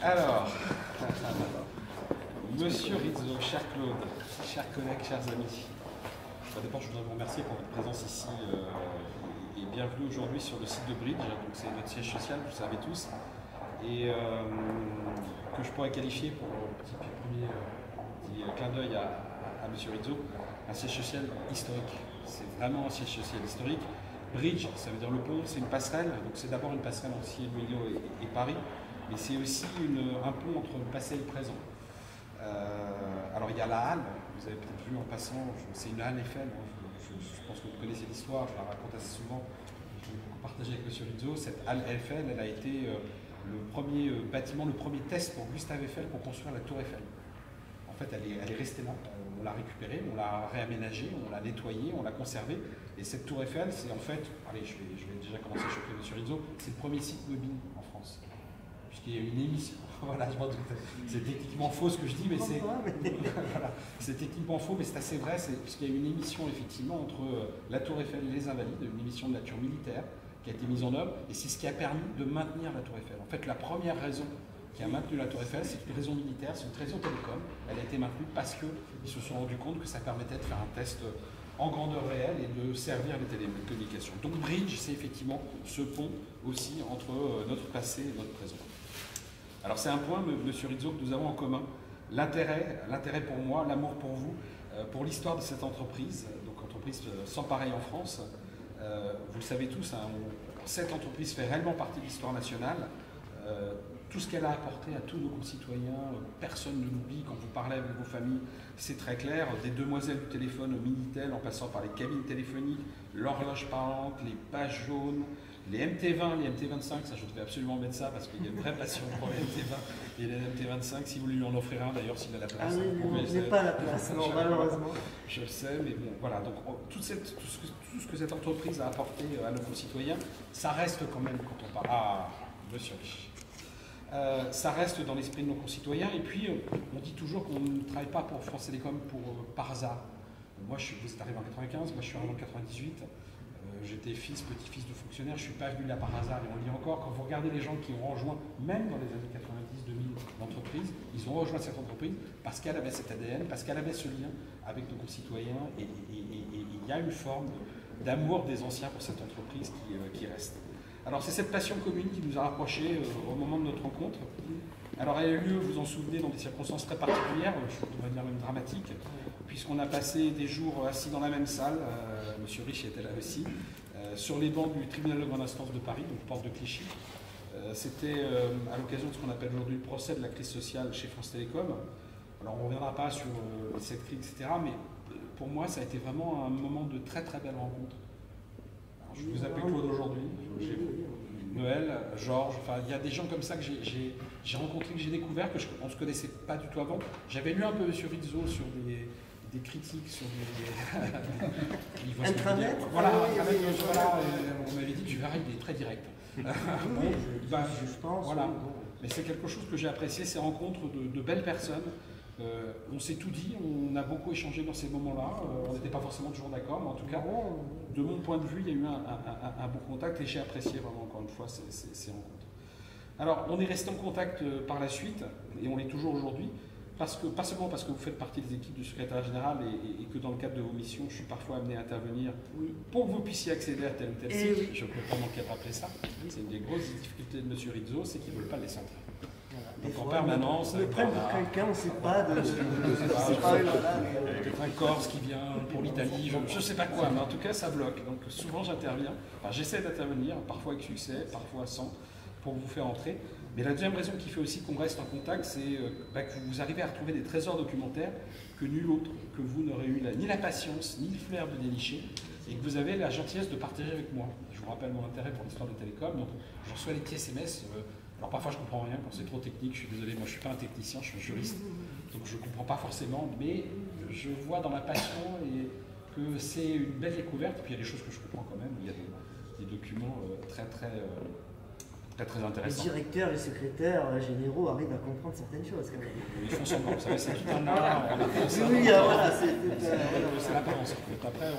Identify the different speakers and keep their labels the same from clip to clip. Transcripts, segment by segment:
Speaker 1: Alors, Monsieur Rizzo, cher Claude, chers collègues, chers amis, d'abord je voudrais vous remercier pour votre présence ici et bienvenue aujourd'hui sur le site de Bridge. Donc c'est notre siège social, vous le savez tous, et que je pourrais qualifier pour un petit clin d'œil à Monsieur Rizzo, un siège social historique. C'est vraiment un siège social historique. Bridge, ça veut dire le pont, c'est une passerelle, donc c'est d'abord une passerelle entre Issy-les-Moulineaux et Paris, mais c'est aussi un pont entre le passé et le présent. Alors il y a la halle, vous avez peut-être vu en passant, c'est une halle Eiffel, je pense que vous connaissez l'histoire, je la raconte assez souvent, je vais beaucoup partager avec M. Rizzo. Cette halle Eiffel, elle a été le premier bâtiment, le premier test pour Gustave Eiffel pour construire la tour Eiffel. En fait, elle est restée là, on l'a récupérée, on l'a réaménagée, on l'a nettoyée, on l'a conservée. Et cette tour Eiffel, c'est en fait, allez, je vais déjà commencer à choquer M. Rizzo, c'est le premier site mobile en France. Puisqu'il y a une émission, voilà, je m'en doutais. C'est techniquement faux ce que je dis, mais c'est voilà, c'est techniquement faux, mais c'est assez vrai, puisqu'il y a une émission effectivement entre la tour Eiffel et les Invalides, une émission de nature militaire qui a été mise en œuvre, et c'est ce qui a permis de maintenir la tour Eiffel. En fait, la première raison qui a maintenu la tour Eiffel, c'est une raison militaire, c'est une raison télécom. Elle a été maintenue parce qu'ils se sont rendus compte que ça permettait de faire un test en grandeur réelle et de servir les télécommunications. Donc Bridge, c'est effectivement ce pont aussi entre notre passé et notre présent. Alors c'est un point, Monsieur Rizzo, que nous avons en commun, l'intérêt pour moi, l'amour pour vous, pour l'histoire de cette entreprise, donc entreprise sans pareil en France. Vous le savez tous, hein, cette entreprise fait réellement partie de l'histoire nationale. Tout ce qu'elle a apporté à tous nos concitoyens, personne ne l'oublie. Quand vous parlez avec vos familles, c'est très clair. Des demoiselles du téléphone au Minitel, en passant par les cabines téléphoniques, l'horloge parlante, les pages jaunes, les MT20, les MT25, ça je devais absolument mettre ça parce qu'il y a une vraie passion pour les MT20 et les MT25. Si vous voulez lui en offrir un d'ailleurs, s'il a la place.
Speaker 2: Ah oui, je n'ai pas la place, non, malheureusement.
Speaker 1: Je le sais, mais bon, voilà. Donc tout ce que cette entreprise a apporté à nos concitoyens, ça reste quand même quand on parle. Ah, monsieur Rich. Ça reste dans l'esprit de nos concitoyens. Et puis, on dit toujours qu'on ne travaille pas pour France Télécom par hasard. Moi, vous êtes arrivé en 95, moi je suis arrivé en 98. J'étais petit-fils de fonctionnaire, je ne suis pas venu là par hasard. Et on le dit encore, quand vous regardez les gens qui ont rejoint, même dans les années 90-2000, l'entreprise, ils ont rejoint cette entreprise parce qu'elle avait cet ADN, parce qu'elle avait ce lien avec nos concitoyens. Et il y a une forme d'amour des anciens pour cette entreprise qui reste. Alors c'est cette passion commune qui nous a rapprochés au moment de notre rencontre. Alors elle a eu lieu, vous en souvenez, dans des circonstances très particulières, je pourrais dire même dramatiques, puisqu'on a passé des jours assis dans la même salle, Monsieur Rich était là aussi, sur les bancs du tribunal de grande instance de Paris, donc porte de Clichy. C'était à l'occasion de ce qu'on appelle aujourd'hui le procès de la crise sociale chez France Télécom. Alors on ne reviendra pas sur cette crise, etc., mais pour moi ça a été vraiment un moment de très très belle rencontre. Je vous appelle Claude aujourd'hui, Noël, Georges, enfin il y a des gens comme ça que j'ai rencontrés, que j'ai découvert, qu'on ne se connaissait pas du tout avant. J'avais lu un peu M. Rizzo sur des critiques, sur des
Speaker 2: Intranet.
Speaker 1: Voilà, on m'avait dit, tu verras, il est très direct.
Speaker 2: Je pense.
Speaker 1: Voilà. Mais c'est quelque chose que j'ai apprécié, ces rencontres de belles personnes. On s'est tout dit, on a beaucoup échangé dans ces moments-là, on n'était pas forcément toujours d'accord, mais en tout cas, de mon point de vue, il y a eu un bon contact et j'ai apprécié vraiment encore une fois ces rencontres. Alors, on est resté en contact par la suite, et on l'est toujours aujourd'hui, pas seulement parce que vous faites partie des équipes du secrétariat général et que dans le cadre de vos missions, je suis parfois amené à intervenir pour que vous puissiez accéder à tel ou tel site.
Speaker 2: Oui.
Speaker 1: Je ne peux pas manquer de rappeler ça. C'est une des grosses difficultés de M. Rizzo, c'est qu'ils ne veulent pas les centrer. Donc en permanence,
Speaker 2: on le prenne pour quelqu'un, on ne sait pas de.
Speaker 1: Peut-être un Corse qui vient pour l'Italie, je ne sais pas quoi, mais en tout cas ça bloque. Donc souvent j'interviens, enfin, j'essaie d'intervenir, parfois avec succès, parfois sans, pour vous faire entrer. Mais la deuxième raison qui fait aussi qu'on reste en contact, c'est que vous arrivez à retrouver des trésors documentaires que nul autre que vous n'aurait eu ni la patience, ni le flair de dénicher, et que vous avez la gentillesse de partager avec moi. Je vous rappelle mon intérêt pour l'histoire de Télécom, donc je reçois des petits SMS. Alors parfois je ne comprends rien quand c'est trop technique, je suis désolé, moi je ne suis pas un technicien, je suis un juriste, donc je ne comprends pas forcément, mais je vois dans la passion et que c'est une belle découverte, et puis il y a des choses que je comprends quand même, il y a des documents très intéressants.
Speaker 2: Les directeurs, les secrétaires généraux arrivent à comprendre certaines choses quand même.
Speaker 1: Ils font semblant, vous savez, c'est tout un art.
Speaker 2: Oui, voilà,
Speaker 1: c'est l'apparence. Après,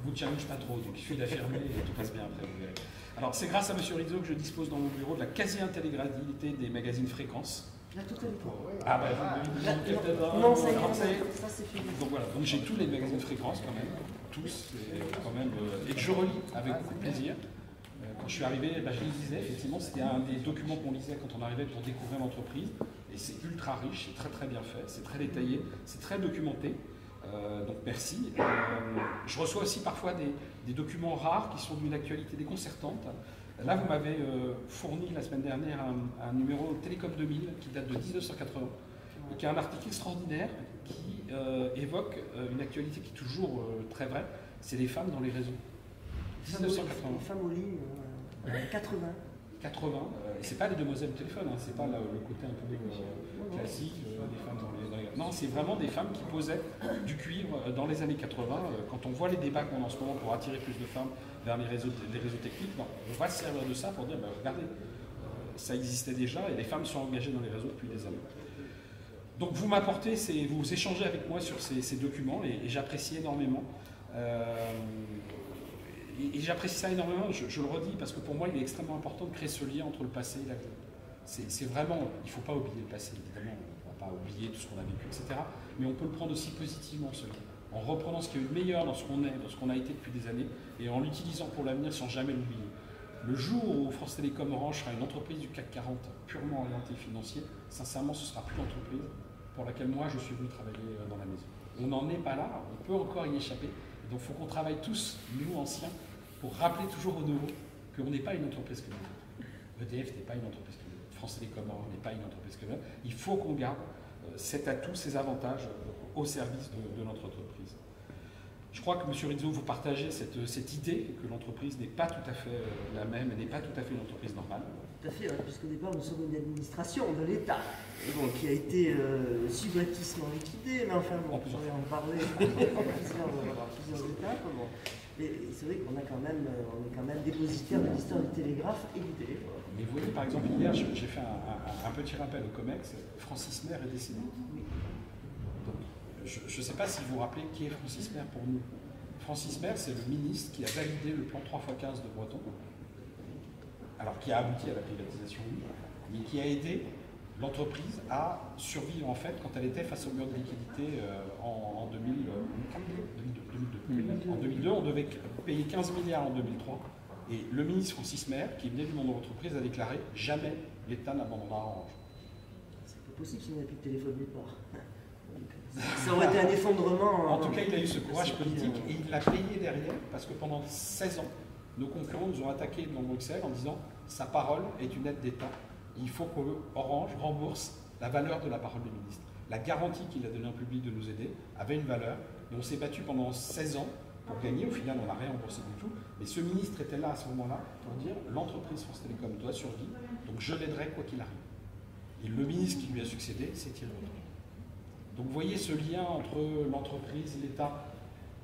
Speaker 1: vous challenge pas trop, donc il suffit d'affirmer et tout passe bien après, vous verrez. Alors c'est grâce à M. Rizzo que je dispose dans mon bureau de la quasi-intégralité des magazines Fréquence.
Speaker 2: La totalité.
Speaker 1: Ah bah vous devez
Speaker 2: non, ça c'est fini.
Speaker 1: Donc voilà, donc j'ai tous les magazines Fréquence quand même, tous, et que je relis avec beaucoup de plaisir. Quand je suis arrivé, je les lisais, effectivement, c'était un des documents qu'on lisait quand on arrivait pour découvrir l'entreprise. Et c'est ultra riche, c'est très très bien fait, c'est très détaillé, c'est très documenté. Donc merci. Je reçois aussi parfois des documents rares qui sont d'une actualité déconcertante. Là, vous m'avez fourni la semaine dernière un numéro Télécom 2000 qui date de 1980 et qui a un article extraordinaire qui évoque une actualité qui est toujours très vraie, c'est les femmes dans les réseaux. 1980.
Speaker 2: Les femmes en ligne, 80.
Speaker 1: 80, et c'est pas les demoiselles au téléphone, hein, c'est pas le côté un peu classique des femmes dans les... Non, c'est vraiment des femmes qui posaient du cuivre dans les années 80. Quand on voit les débats qu'on a en ce moment pour attirer plus de femmes vers les réseaux techniques, non, on va se servir de ça pour dire, regardez, ça existait déjà et les femmes sont engagées dans les réseaux depuis des années. Donc vous m'apportez, vous échangez avec moi sur ces documents et j'apprécie énormément. Et j'apprécie ça énormément, je le redis, parce que pour moi, il est extrêmement important de créer ce lien entre le passé et l'avenir. C'est vraiment, il ne faut pas oublier le passé, évidemment, on ne va pas oublier tout ce qu'on a vécu, etc. Mais on peut le prendre aussi positivement, ce lien, en reprenant ce qui est le meilleur dans ce qu'on est, dans ce qu'on a été depuis des années, et en l'utilisant pour l'avenir sans jamais l'oublier. Le jour où France Télécom Orange sera une entreprise du CAC 40 purement orientée financier, sincèrement, ce ne sera plus l'entreprise pour laquelle moi je suis venu travailler dans la maison. On n'en est pas là, on peut encore y échapper. Donc il faut qu'on travaille tous, nous anciens, pour rappeler toujours aux nouveaux qu'on n'est pas une entreprise que nous. EDF n'est pas une entreprise que nous. France Télécom n'est pas une entreprise que nous. Il faut qu'on garde cet atout, ces avantages au service de notre entreprise. Je crois que M. Rizzo, vous partagez cette idée que l'entreprise n'est pas tout à fait la même, et n'est pas tout à fait une entreprise normale.
Speaker 2: Tout à fait, puisqu'au départ nous sommes une administration de l'État, qui a été subrepticement liquidée, mais enfin bon, on pourrait en parler en plusieurs étapes. Bon. Mais c'est vrai qu'on est quand même dépositaire de l'histoire du télégraphe et du téléphone.
Speaker 1: Mais vous voyez, par exemple, hier, j'ai fait un petit rappel au COMEX, Francis Mer est décédé.
Speaker 2: Oui.
Speaker 1: Donc, je ne sais pas si vous vous rappelez qui est Francis Mer pour nous. Francis Mer, c'est le ministre qui a validé le plan 3x15 de Breton, alors qui a abouti à la privatisation, mais qui a aidé l'entreprise à survivre en fait quand elle était face au mur de liquidité en 2002. En 2002, on devait payer 15 milliards en 2003. Et le ministre Francis Mer, qui venait du monde de l'entreprise, a déclaré « Jamais l'État n'abandonnera Orange ».
Speaker 2: C'est pas possible s'il n'y avait plus de téléphone nulle part. Ça aurait été un effondrement.
Speaker 1: En tout cas, il a eu ce courage politique et il l'a payé derrière parce que pendant 16 ans, nos concurrents nous ont attaqués devant Bruxelles en disant « Sa parole est une aide d'État. Il faut que Orange rembourse la valeur de la parole du ministre ». La garantie qu'il a donnée en public de nous aider avait une valeur. Et on s'est battu pendant 16 ans pour gagner. Au final, on n'a rien remboursé du tout. Mais ce ministre était là à ce moment-là pour dire l'entreprise France Télécom doit survivre, donc je l'aiderai quoi qu'il arrive. Et le ministre qui lui a succédé, c'est Thierry Breton. Donc vous voyez ce lien entre l'entreprise et l'État.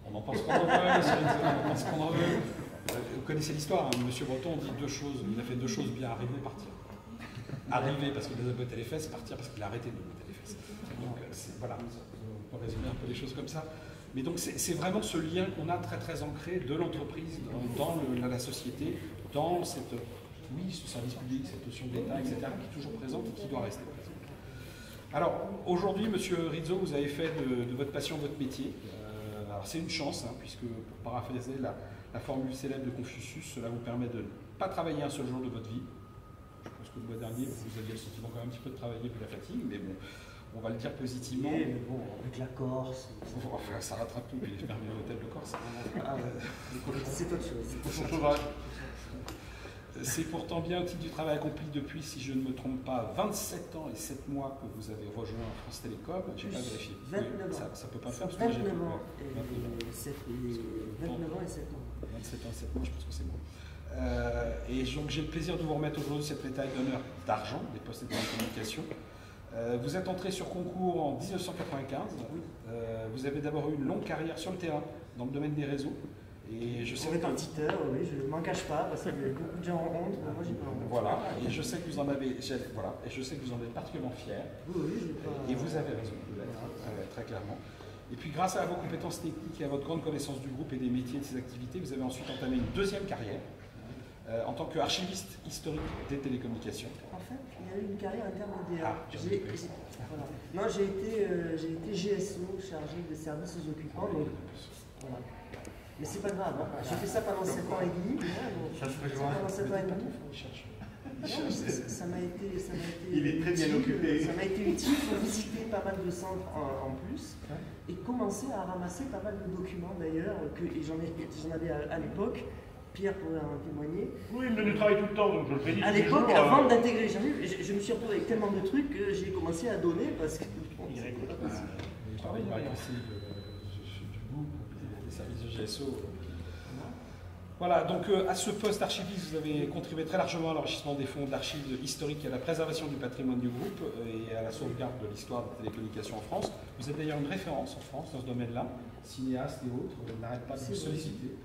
Speaker 1: On en pense qu'on en veut, on pense qu'on en veut. Vous connaissez l'histoire, hein, M. Breton dit deux choses. Il a fait deux choses bien, arriver et partir. Arriver parce qu'il a botté les fesses, partir parce qu'il a arrêté de botter les fesses. Donc voilà, on peut résumer un peu les choses comme ça. Mais donc c'est vraiment ce lien qu'on a très très ancré de l'entreprise dans la société, dans ce service public, cette notion d'État, etc., qui est toujours présente et qui doit rester présente. Alors aujourd'hui, M. Rizzo, vous avez fait de votre passion votre métier. Alors c'est une chance, hein, puisque pour paraphraser la formule célèbre de Confucius, cela vous permet de ne pas travailler un seul jour de votre vie. Je pense que le mois dernier, vous aviez le sentiment quand même un petit peu de travailler puis la fatigue, mais bon, on va le dire positivement.
Speaker 2: Mais bon, avec la Corse.
Speaker 1: Enfin, ça rattrape tout, puis les fermiers d'hôtel de Corse.
Speaker 2: C'est autre chose.
Speaker 1: C'est pourtant bien au titre du travail accompli depuis, si je ne me trompe pas, 27 ans et 7 mois que vous avez rejoint France Télécom. Je n'ai pas vérifié.
Speaker 2: 29 ans.
Speaker 1: Ça peut pas faire.
Speaker 2: 29 ans et 7 ans.
Speaker 1: 27 ans et 7 mois, je pense que c'est bon. Et donc j'ai le plaisir de vous remettre aujourd'hui cette médaille d'honneur d'argent des postes et de communication. Vous êtes entré sur concours en 1995. Vous avez d'abord eu une longue carrière sur le terrain, dans le domaine des réseaux. Et je sais
Speaker 2: répartiteur, oui, je ne m'en cache pas, parce que beaucoup de gens ont honte, mais moi j'ai pas honte.
Speaker 1: Voilà, et je sais que vous en avez, et je sais que vous en êtes particulièrement fiers.
Speaker 2: Oui, j'ai pas...
Speaker 1: Et vous avez raison, très clairement. Et puis grâce à vos compétences techniques et à votre grande connaissance du groupe et des métiers et de ses activités, vous avez ensuite entamé une deuxième carrière en tant qu'archiviste historique des télécommunications.
Speaker 2: En fait, il y a eu une carrière intermédiaire.
Speaker 1: Voilà.
Speaker 2: Non, j'ai été GSO, chargé de services aux occupants. Donc, voilà. Mais c'est pas grave, hein. J'ai fait ça pendant 7 ans et demi. Pendant 7 ans et demi. Ça m'a été
Speaker 3: il est très bien occupé.
Speaker 2: Ça m'a été utile pour visiter pas mal de centres en plus et commencer à ramasser pas mal de documents d'ailleurs, et j'en avais à l'époque. Pierre pourrait en témoigner.
Speaker 3: Oui, il me travaille tout le temps, donc je le fais.
Speaker 2: À l'époque, avant d'intégrer Jean-Luc, je me suis retrouvé avec tellement de trucs que j'ai commencé à donner parce que.
Speaker 1: Je travaille aussi du groupe, des services de GSO. Voilà, donc à ce poste archiviste, vous avez contribué très largement à l'enrichissement des fonds d'archives historiques et à la préservation du patrimoine du groupe et à la sauvegarde de l'histoire des télécommunications en France. Vous êtes d'ailleurs une référence en France dans ce domaine-là. Cinéastes et autres n'arrêtent pas de vous solliciter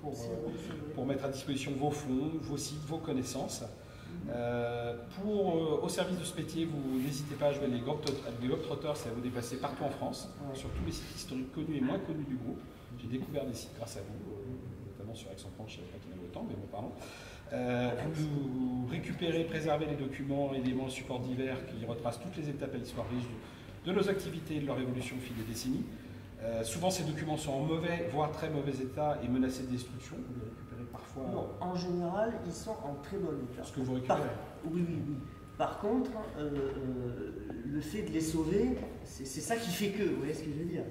Speaker 1: pour mettre à disposition vos fonds, vos sites, vos connaissances. Au service de ce métier, vous n'hésitez pas à jouer les Globetrotters et à vous déplacer partout en France, sur tous les sites historiques connus et moins connus du groupe. J'ai découvert des sites grâce à vous, notamment sur Aix-en-Provence, je ne savais pas qu'il y en avait autant, mais bon, pardon. Vous récupérez, préservez les documents, éléments, supports divers qui retracent toutes les étapes et l'histoire riche de nos activités et de leur évolution au fil des décennies. Souvent, ces documents sont en mauvais, voire très mauvais état et menacés de destruction. Vous les récupérez parfois.
Speaker 2: Non, en général, ils sont en très bon état.
Speaker 1: Ce que vous récupérez.
Speaker 2: Oui. Par contre, le fait de les sauver, c'est ça qui fait que. Vous voyez ce que je veux dire?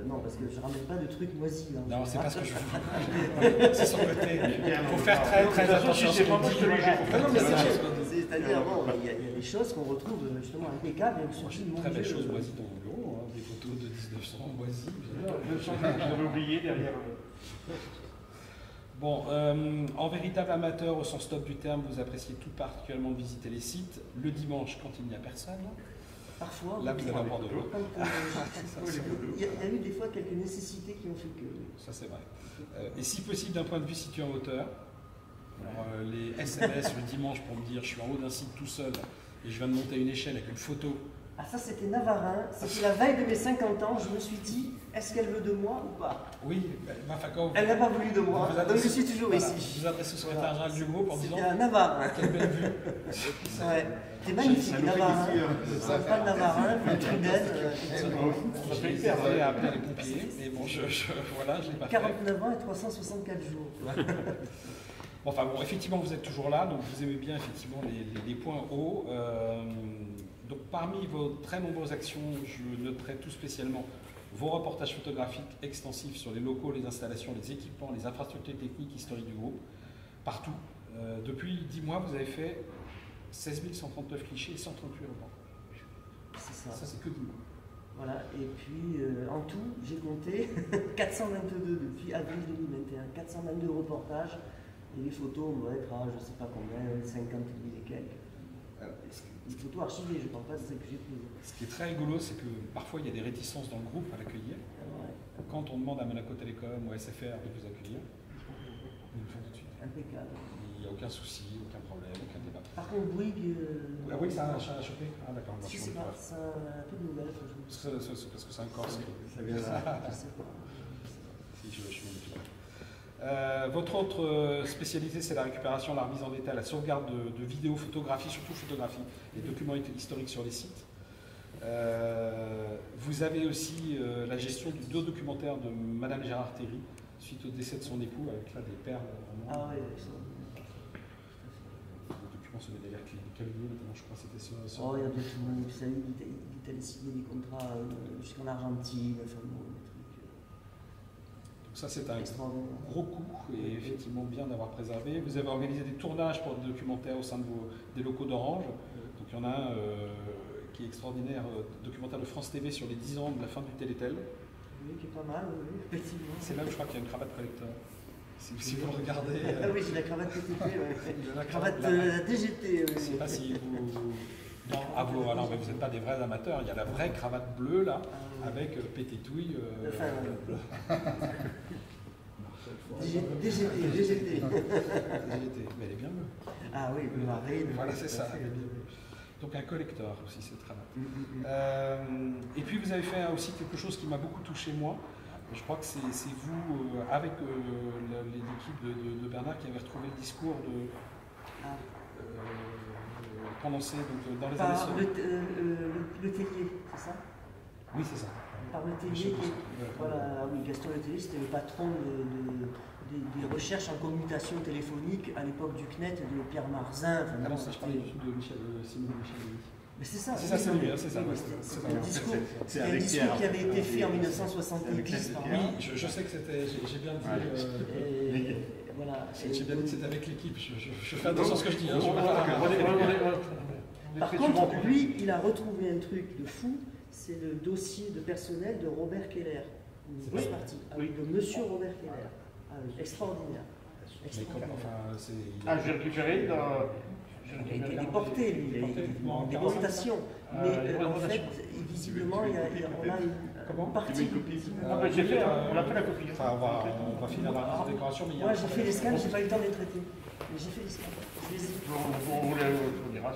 Speaker 2: Non, parce que je ne ramène pas de trucs moisis. Hein.
Speaker 1: Non, c'est pas ce que je veux. C'est son côté. Il faut faire très attention à ce qu'on dit.
Speaker 2: C'est-à-dire, bon, il y a des choses qu'on retrouve justement impeccables.
Speaker 1: Très belles choses moisies dans mon bureau, des photos de 1900 moisies.
Speaker 3: J'avais oublié derrière.
Speaker 1: Bon, en véritable amateur au sens top du terme, vous appréciez tout particulièrement de visiter les sites le dimanche quand il n'y a personne.
Speaker 2: Parfois.
Speaker 1: Là, vous allez avoir de l'eau.
Speaker 2: Il y a eu des fois quelques nécessités qui ont fait que.
Speaker 1: Ça, c'est vrai. Et si possible, d'un point de vue situé en hauteur, alors, les SMS le dimanche pour me dire je suis en haut d'un site tout seul et je viens de monter une échelle avec une photo.
Speaker 2: Ah, ça, c'était Navarin. C'était la veille de mes 50 ans. Je me suis dit, est-ce qu'elle veut de moi ou pas?
Speaker 1: Oui,
Speaker 2: elle n'a pas voulu de moi. Donc, je suis toujours ici.
Speaker 1: Vous vous adressez au secrétaire général du groupe en disant.
Speaker 2: C'était un Navarin.
Speaker 1: Quelle belle vue.
Speaker 2: Ouais. C'était magnifique, Navarin. Pas de Navarin, une Trudel.
Speaker 1: J'ai hésité à appeler les pompiers, mais bon, voilà, je l'ai pas fait.
Speaker 2: 49 ans et 364 jours.
Speaker 1: Enfin bon, effectivement, vous êtes toujours là, donc vous aimez bien effectivement les points hauts. Donc parmi vos très nombreuses actions, je noterai tout spécialement vos reportages photographiques extensifs sur les locaux, les installations, les équipements, les infrastructures techniques historiques du groupe, partout. Depuis 10 mois, vous avez fait 16 139 clichés et 138 reports.
Speaker 2: C'est ça.
Speaker 1: Ça, c'est que 10 mois.
Speaker 2: Voilà, et puis en tout, j'ai compté 422 depuis avril 2021, 422 reportages, et les photos, on doit être à je ne sais pas combien, 50 000 et quelques. Des photos archivées, je ne parle pas de celles que j'ai prises.
Speaker 1: Ce qui est très rigolo, c'est que parfois il y a des réticences dans le groupe à l'accueillir. Quand on demande à Monaco Télécom ou à SFR de vous accueillir, ils le font tout de suite.
Speaker 2: Impeccable.
Speaker 1: Il n'y a aucun souci, aucun problème, aucun débat.
Speaker 2: Par contre, Bouygues.
Speaker 1: Ah oui, ça a chopé. Ah d'accord.
Speaker 2: Je sais pas, c'est un peu de nouvelles.
Speaker 1: Parce que c'est un corps.
Speaker 3: Ça vient là.
Speaker 2: Je sais pas.
Speaker 1: Si, je suis votre autre spécialité, c'est la récupération, la remise en état, la sauvegarde de vidéos, photographies, surtout photographies, et documents historiques sur les sites. Vous avez aussi la gestion du documentaire de Madame Gérard Théry, suite au décès de son époux, avec là des perles.
Speaker 2: Ah oui,
Speaker 1: le document sur les délais Calvier, notamment, je crois que c'était sur.
Speaker 2: Oh, il y a des tout, vous savez, il allait signer des contrats jusqu'en Argentine, enfin bon, des trucs.
Speaker 1: Ça, c'est un gros coup et effectivement bien d'avoir préservé. Vous avez organisé des tournages pour des documentaires au sein des locaux d'Orange. Donc il y en a un qui est extraordinaire, documentaire de France TV sur les 10 ans de la fin du Télétel.
Speaker 2: Oui, qui est pas mal, oui, effectivement.
Speaker 1: C'est là où je crois qu'il y a une cravate collector. Si vous regardez.
Speaker 2: Ah oui, j'ai la cravate TTP, la cravate DGT.
Speaker 1: Je ne sais pas si vous. Non, alors, vous n'êtes pas des vrais amateurs. Il y a la vraie cravate bleue là, avec pététouille.
Speaker 2: DGT.
Speaker 1: Mais elle est bien bleue.
Speaker 2: Ah oui, le marine.
Speaker 1: Voilà, c'est ça. Donc un collector aussi, c'est très bien. Et puis vous avez fait aussi quelque chose qui m'a beaucoup touché moi. Je crois que c'est vous, avec l'équipe de Bernard, qui avez retrouvé le discours de prononcé donc, dans les années 60.
Speaker 2: Le Tellier, c'est ça?
Speaker 1: Oui, c'est ça.
Speaker 2: Par le Tellier, voilà, oui, Gaston Le Tellier, c'était le patron des recherches en commutation téléphonique à l'époque du CNET de Pierre Marzin.
Speaker 1: Ah non, ça, je parlais de Simon Michel.
Speaker 2: Mais c'est ça.
Speaker 1: C'est ça, c'est lui, c'est ça.
Speaker 2: C'est un discours qui avait été fait en 1970.
Speaker 1: Oui, je sais que c'était, j'ai bien dit.
Speaker 2: Voilà.
Speaker 1: J'ai bien dit que c'était avec l'équipe. Je fais attention à ce que je dis.
Speaker 2: Par contre, lui, il a retrouvé un truc de fou. C'est le dossier de personnel de Robert Keller. C'est parti. De Monsieur Robert Keller. Extraordinaire.
Speaker 3: Je vais récupérer dans...
Speaker 2: Il a été déporté, lui, il est en déportation. Mais en fait, visiblement, on a une partie.
Speaker 3: On a fait la copie.
Speaker 1: Enfin, on va finir la décoration.
Speaker 2: Moi, j'ai fait les scans, j'ai pas eu le temps de les traiter. Mais j'ai fait les scans.
Speaker 3: On vous les dira.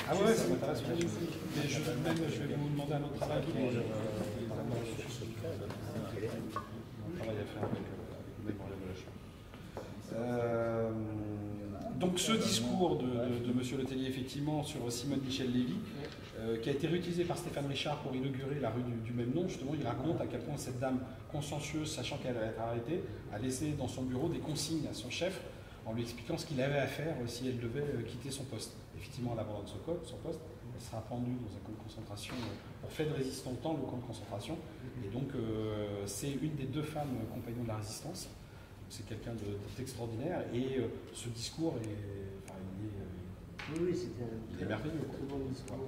Speaker 1: Ah ouais, ça m'intéresse. Mais je vais vous demander un autre travail. Donc ce discours de Monsieur Le Tellier, effectivement, sur Simone Michel-Lévy, qui a été réutilisé par Stéphane Richard pour inaugurer la rue du même nom, justement, il raconte à quel point cette dame consciencieuse, sachant qu'elle allait être arrêtée, a laissé dans son bureau des consignes à son chef en lui expliquant ce qu'il avait à faire si elle devait quitter son poste. Effectivement, elle abandonne son poste, elle sera pendue dans un camp de concentration pour fait de résistance longtemps, le camp de concentration. Et donc, c'est une des deux femmes compagnons de la résistance. C'est quelqu'un d'extraordinaire. Et ce discours
Speaker 2: oui, c'était
Speaker 1: il est merveilleux.
Speaker 2: Très bon discours.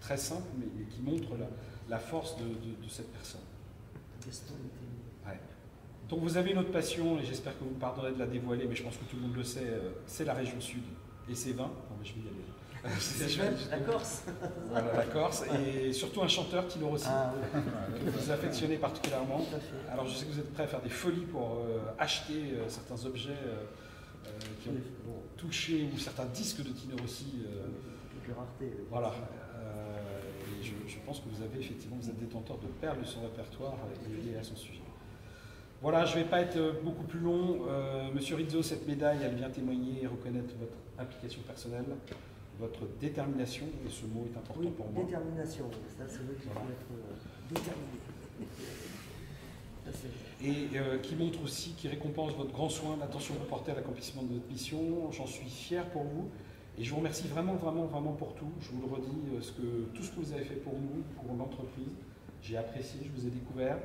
Speaker 1: Très simple, mais qui montre la force de cette personne. Ouais. Donc vous avez une autre passion, et j'espère que vous me pardonnerez de la dévoiler, mais je pense que tout le monde le sait, c'est la région sud et ses vins. Non, mais je vais y aller.
Speaker 2: C'est la Corse.
Speaker 1: Voilà, la Corse, et surtout un chanteur, Tino Rossi, que vous affectionnez particulièrement. Alors je sais que vous êtes prêt à faire des folies pour acheter certains objets qui ont touché, ou certains disques de Tino Rossi. Voilà. Et je pense que vous avez effectivement, vous êtes détenteur de perles de son répertoire liées à son sujet. Voilà, je ne vais pas être beaucoup plus long. Monsieur Rizzo, cette médaille, elle vient témoigner et reconnaître votre implication personnelle, votre détermination, et ce mot est important pour moi.
Speaker 2: Détermination, ça c'est vrai qu'il faut être déterminé.
Speaker 1: Et qui montre aussi, qui récompense votre grand soin, l'attention que vous portez à l'accomplissement de votre mission. J'en suis fier pour vous. Et je vous remercie vraiment, vraiment, vraiment pour tout. Je vous le redis, tout ce que vous avez fait pour nous, pour l'entreprise. J'ai apprécié, je vous ai découvert.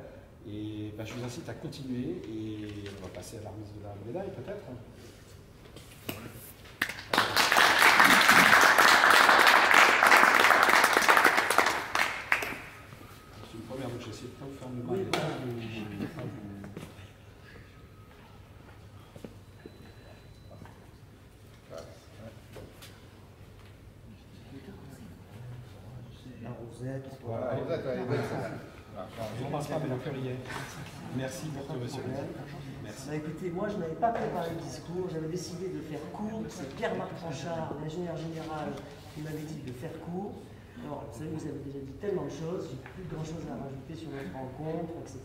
Speaker 1: Et je vous incite à continuer. Et on va passer à la remise de la médaille, peut-être. C'est une première, donc j'essaie de ne pas vous faire de mal.
Speaker 2: Voilà.
Speaker 1: Je ne pense pas, mais la hier. Merci beaucoup, monsieur. Merci.
Speaker 2: Écoutez, moi je n'avais pas préparé le discours, j'avais décidé de faire court. C'est Pierre-Marc Franchard, l'ingénieur général, qui m'avait dit de faire court. Alors, vous savez, vous avez déjà dit tellement de choses, j'ai plus grand chose à rajouter sur notre rencontre, etc.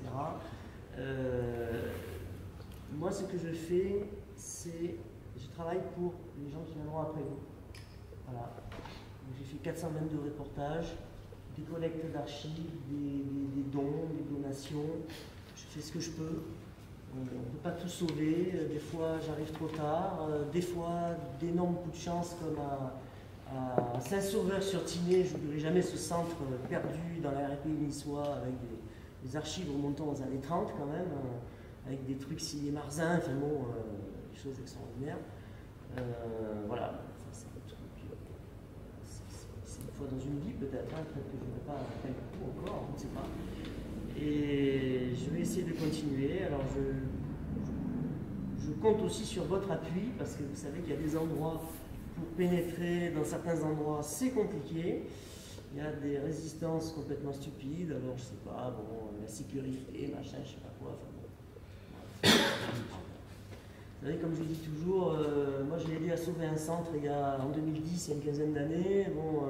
Speaker 2: Moi, ce que je fais, c'est je travaille pour les gens qui viendront après vous. Voilà. J'ai fait 422 reportages, des collectes d'archives, des dons, des donations. Je fais ce que je peux. On ne peut pas tout sauver. Des fois, j'arrive trop tard. Des fois, d'énormes coups de chance, comme à Saint-Sauveur-sur-Tinée. Je n'oublierai jamais ce centre perdu dans la RPI niçois, avec des archives remontant aux années 30 quand même, avec des trucs signés Marzin, enfin bon, des choses extraordinaires. Voilà. Une fois dans une vie peut-être, peut-être que je ne vais pas faire le coup encore, on ne sait pas. Et je vais essayer de continuer. Alors je compte aussi sur votre appui, parce que vous savez qu'il y a des endroits, pour pénétrer dans certains endroits, c'est compliqué. Il y a des résistances complètement stupides, alors je ne sais pas, bon, la sécurité, machin, je ne sais pas quoi. Enfin, bon. Vous savez, comme je dis toujours, moi j'ai aidé à sauver un centre en 2010, il y a une quinzaine d'années. Bon,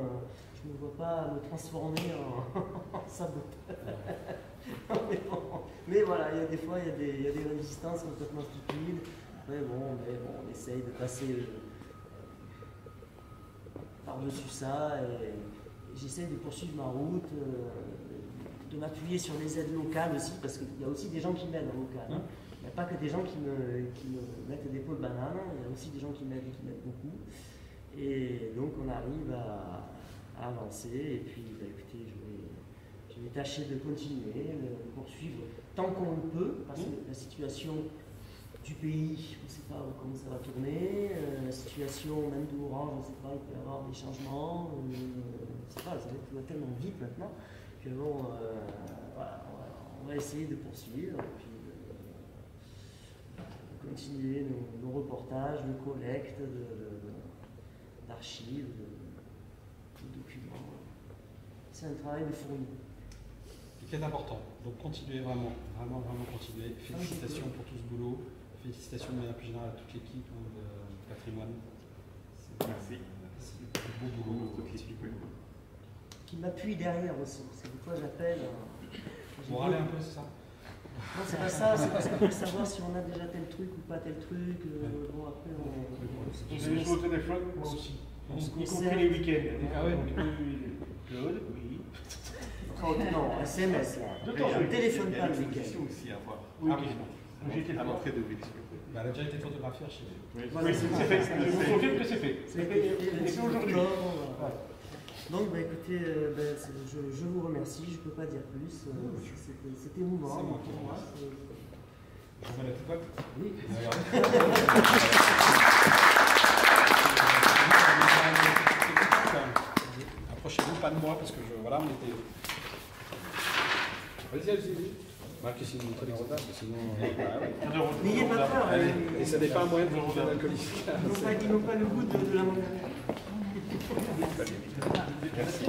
Speaker 2: je ne me vois pas me transformer en saboteur. Mais voilà, il y a des fois, il y a des résistances complètement stupides. Mais bon, on essaye de passer par-dessus ça et j'essaye de poursuivre ma route, de m'appuyer sur les aides locales aussi, parce qu'il y a aussi des gens qui m'aident en local. Hein. Il n'y a pas que des gens qui me mettent des pots de banane, il y a aussi des gens qui m'aident beaucoup. Et donc on arrive à avancer. Et puis écoutez, je vais tâcher de continuer, de poursuivre tant qu'on le peut, parce que la situation du pays, on ne sait pas comment ça va tourner, la situation même de Orange, on ne sait pas, il peut y avoir des changements, on ne sait pas, ça va tellement vite maintenant que bon, voilà, on va essayer de poursuivre et puis de continuer nos reportages, nos collectes d'archives, de documents. C'est un travail de fourmi.
Speaker 1: Ce qui est important, donc continuez vraiment continuez. Félicitations pour tout ce boulot. Félicitations de manière plus générale à toute l'équipe de patrimoine.
Speaker 3: Merci.
Speaker 1: C'est un beau boulot.
Speaker 2: Qui m'appuie derrière aussi, parce que des fois j'appelle.
Speaker 1: Vous râlez un peu, c'est ça?
Speaker 2: Non, c'est pas ça, c'est parce qu'on veut savoir si on a déjà tel truc ou pas tel truc. Bon, après,
Speaker 3: Vous avez sur le téléphone, moi aussi. Y compris les week-ends.
Speaker 1: Ah ouais.
Speaker 3: Claude, oui.
Speaker 2: Non, SMS là. On ne téléphone pas le week-end.
Speaker 4: aussi à voir.
Speaker 3: Oui,
Speaker 1: Ah oui.
Speaker 3: j'ai été
Speaker 4: À l'entrée de Willy.
Speaker 1: Bah, elle a déjà été photographiée chez vous.
Speaker 3: Oui, c'est fait. Je vous confirme que c'est fait. C'est aujourd'hui.
Speaker 2: Donc, bah, écoutez, je vous remercie, je ne peux pas dire plus. C'était émouvant.
Speaker 1: C'est moi qui vous remercie. Je vous mets la petite boîte.
Speaker 2: Oui.
Speaker 1: Approchez-vous, pas de moi, parce que voilà, on était. Vas-y. Marc, sinon on traîne en retard, sinon.
Speaker 2: N'ayez pas peur.
Speaker 1: Allez, et ça n'est pas un moyen de vous faire l'alcoolique.
Speaker 2: Ils n'ont pas le goût de la monnaie. Merci.